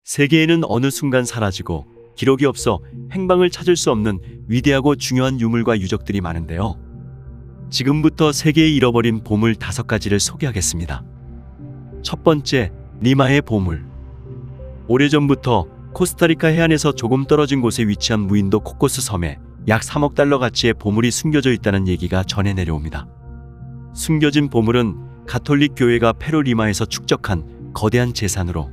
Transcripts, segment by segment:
세계에는 어느 순간 사라지고 기록이 없어 행방을 찾을 수 없는 위대하고 중요한 유물과 유적들이 많은데요. 지금부터 세계에 잃어버린 보물 5가지를 소개하겠습니다. 첫 번째, 리마의 보물. 오래전부터 코스타리카 해안에서 조금 떨어진 곳에 위치한 무인도 코코스 섬에 약 3억 달러 가치의 보물이 숨겨져 있다는 얘기가 전해 내려옵니다. 숨겨진 보물은 가톨릭 교회가 페루 리마에서 축적한 거대한 재산으로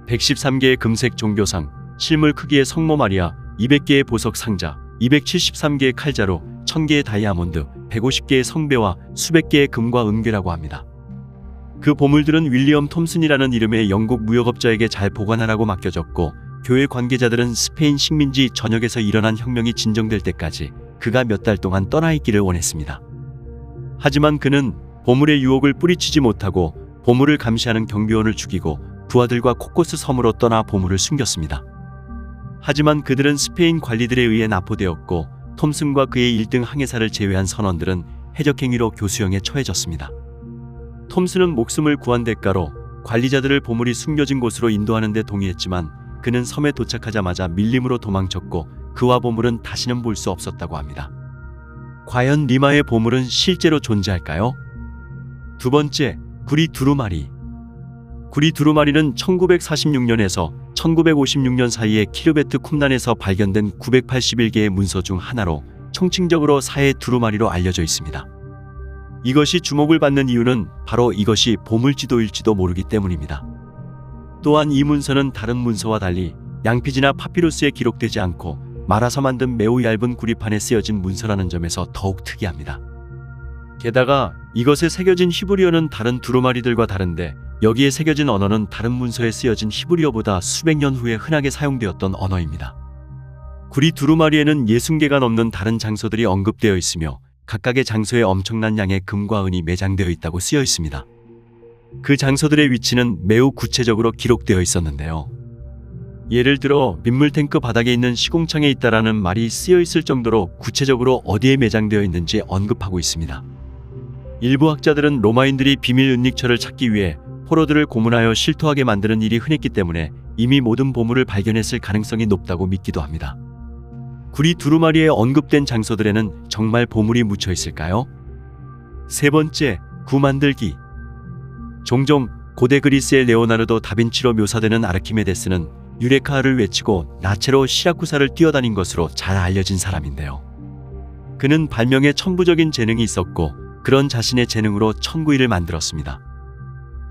113개의 금색 종교상, 실물 크기의 성모 마리아, 200개의 보석 상자, 273개의 칼자루, 1000개의 다이아몬드, 150개의 성배와 수백 개의 금과 은괴라고 합니다. 그 보물들은 윌리엄 톰슨이라는 이름의 영국 무역업자에게 잘 보관하라고 맡겨졌고, 교회 관계자들은 스페인 식민지 전역에서 일어난 혁명이 진정될 때까지 그가 몇 달 동안 떠나 있기를 원했습니다. 하지만 그는 보물의 유혹을 뿌리치지 못하고 보물을 감시하는 경비원을 죽이고 부하들과 코코스 섬으로 떠나 보물을 숨겼습니다. 하지만 그들은 스페인 관리들에 의해 납포되었고, 톰슨과 그의 1등 항해사를 제외한 선원들은 해적행위로 교수형에 처해졌습니다. 톰슨은 목숨을 구한 대가로 관리자들을 보물이 숨겨진 곳으로 인도하는 데 동의했지만 그는 섬에 도착하자마자 밀림으로 도망쳤고 그와 보물은 다시는 볼 수 없었다고 합니다. 과연 리마의 보물은 실제로 존재할까요? 두 번째, 구리 두루마리. 구리 두루마리는 1946년에서 1956년 사이에 키르베트 쿰란에서 발견된 981개의 문서 중 하나로 총칭적으로 사해 두루마리로 알려져 있습니다. 이것이 주목을 받는 이유는 바로 이것이 보물지도일지도 모르기 때문입니다. 또한 이 문서는 다른 문서와 달리 양피지나 파피루스에 기록되지 않고 말아서 만든 매우 얇은 구리판에 쓰여진 문서라는 점에서 더욱 특이합니다. 게다가 이것에 새겨진 히브리어는 다른 두루마리들과 다른데 여기에 새겨진 언어는 다른 문서에 쓰여진 히브리어보다 수백 년 후에 흔하게 사용되었던 언어입니다. 구리 두루마리에는 60개가 넘는 다른 장소들이 언급되어 있으며 각각의 장소에 엄청난 양의 금과 은이 매장되어 있다고 쓰여 있습니다. 그 장소들의 위치는 매우 구체적으로 기록되어 있었는데요. 예를 들어 민물 탱크 바닥에 있는 시공창에 있다라는 말이 쓰여 있을 정도로 구체적으로 어디에 매장되어 있는지 언급하고 있습니다. 일부 학자들은 로마인들이 비밀 은닉처를 찾기 위해 포로들을 고문하여 실토하게 만드는 일이 흔했기 때문에 이미 모든 보물을 발견했을 가능성이 높다고 믿기도 합니다. 구리 두루마리에 언급된 장소들에는 정말 보물이 묻혀 있을까요? 세 번째, 구 만들기. 종종 고대 그리스의 레오나르도 다빈치로 묘사되는 아르키메데스는 유레카를 외치고 나체로 시라쿠사를 뛰어다닌 것으로 잘 알려진 사람인데요. 그는 발명에 천부적인 재능이 있었고 그런 자신의 재능으로 천구이를 만들었습니다.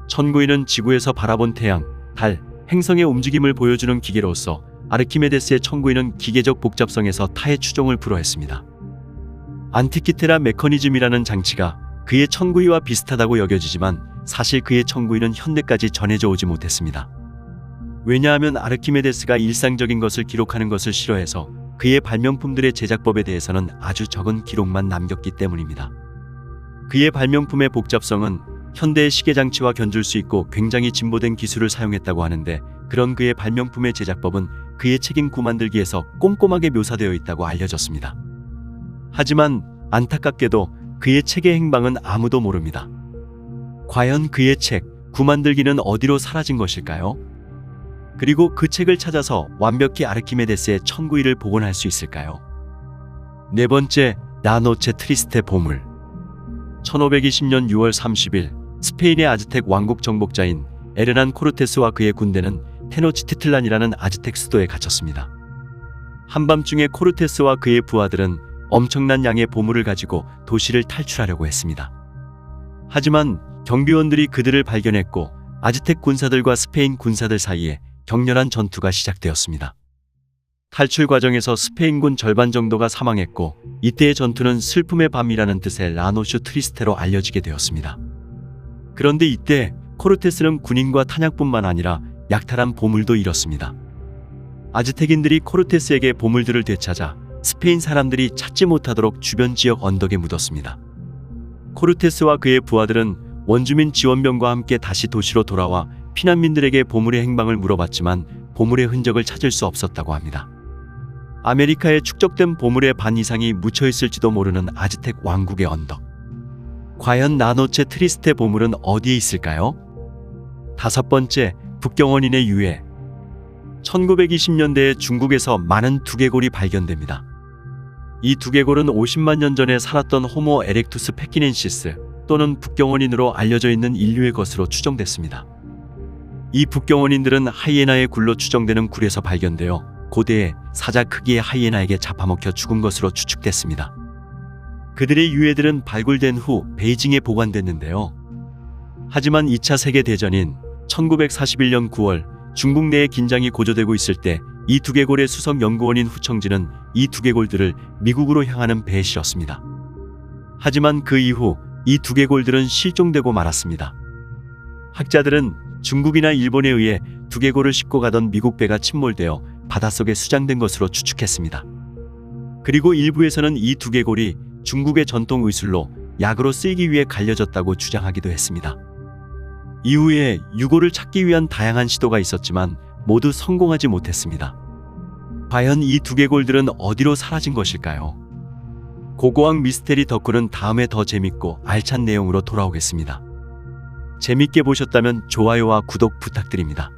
천구이는 지구에서 바라본 태양, 달, 행성의 움직임을 보여주는 기계로서 아르키메데스의 천구이는 기계적 복잡성에서 타의 추종을 불허했습니다. 안티키테라 메커니즘이라는 장치가 그의 천구이와 비슷하다고 여겨지지만 사실 그의 천구이는 현대까지 전해져 오지 못했습니다. 왜냐하면 아르키메데스가 일상적인 것을 기록하는 것을 싫어해서 그의 발명품들의 제작법에 대해서는 아주 적은 기록만 남겼기 때문입니다. 그의 발명품의 복잡성은 현대의 시계장치와 견줄 수 있고 굉장히 진보된 기술을 사용했다고 하는데 그런 그의 발명품의 제작법은 그의 책인 구 만들기에서 꼼꼼하게 묘사되어 있다고 알려졌습니다. 하지만 안타깝게도 그의 책의 행방은 아무도 모릅니다. 과연 그의 책, 구 만들기는 어디로 사라진 것일까요? 그리고 그 책을 찾아서 완벽히 아르키메데스의 천구이를 복원할 수 있을까요? 네 번째, 라노체 트리스테 보물. 1520년 6월 30일 스페인의 아즈텍 왕국 정복자인 에르난 코르테스와 그의 군대는 테노치티틀란이라는 아즈텍 수도에 갇혔습니다. 한밤중에 코르테스와 그의 부하들은 엄청난 양의 보물을 가지고 도시를 탈출하려고 했습니다. 하지만 경비원들이 그들을 발견했고 아즈텍 군사들과 스페인 군사들 사이에 격렬한 전투가 시작되었습니다. 탈출 과정에서 스페인군 절반 정도가 사망했고 이때의 전투는 슬픔의 밤이라는 뜻의 라노슈 트리스테로 알려지게 되었습니다. 그런데 이때 코르테스는 군인과 탄약뿐만 아니라 약탈한 보물도 잃었습니다. 아즈텍인들이 코르테스에게 보물들을 되찾아 스페인 사람들이 찾지 못하도록 주변 지역 언덕에 묻었습니다. 코르테스와 그의 부하들은 원주민 지원병과 함께 다시 도시로 돌아와 피난민들에게 보물의 행방을 물어봤지만 보물의 흔적을 찾을 수 없었다고 합니다. 아메리카에 축적된 보물의 반 이상이 묻혀 있을지도 모르는 아즈텍 왕국의 언덕. 과연 라노체 트리스테 보물은 어디에 있을까요? 다섯 번째, 북경원인의 유해. 1920년대에 중국에서 많은 두개골이 발견됩니다. 이 두개골은 50만 년 전에 살았던 호모 에렉투스 패키넨시스 또는 북경원인으로 알려져 있는 인류의 것으로 추정됐습니다. 이 북경원인들은 하이에나의 굴로 추정되는 굴에서 발견되어 고대의 사자 크기의 하이에나에게 잡아먹혀 죽은 것으로 추측됐습니다. 그들의 유해들은 발굴된 후 베이징에 보관됐는데요. 하지만 2차 세계대전인 1941년 9월 중국 내에 긴장이 고조되고 있을 때 이 두개골의 수석 연구원인 후청지는 이 두개골들을 미국으로 향하는 배에 실었습니다. 하지만 그 이후 이 두개골들은 실종되고 말았습니다. 학자들은 중국이나 일본에 의해 두개골을 싣고 가던 미국 배가 침몰되어 바닷속에 수장된 것으로 추측했습니다. 그리고 일부에서는 이 두개골이 중국의 전통 의술로 약으로 쓰이기 위해 갈려졌다고 주장하기도 했습니다. 이후에 유골을 찾기 위한 다양한 시도가 있었지만 모두 성공하지 못했습니다. 과연 이 두개골들은 어디로 사라진 것일까요? 고고학 미스테리 덕후는 다음에 더 재밌고 알찬 내용으로 돌아오겠습니다. 재밌게 보셨다면 좋아요와 구독 부탁드립니다.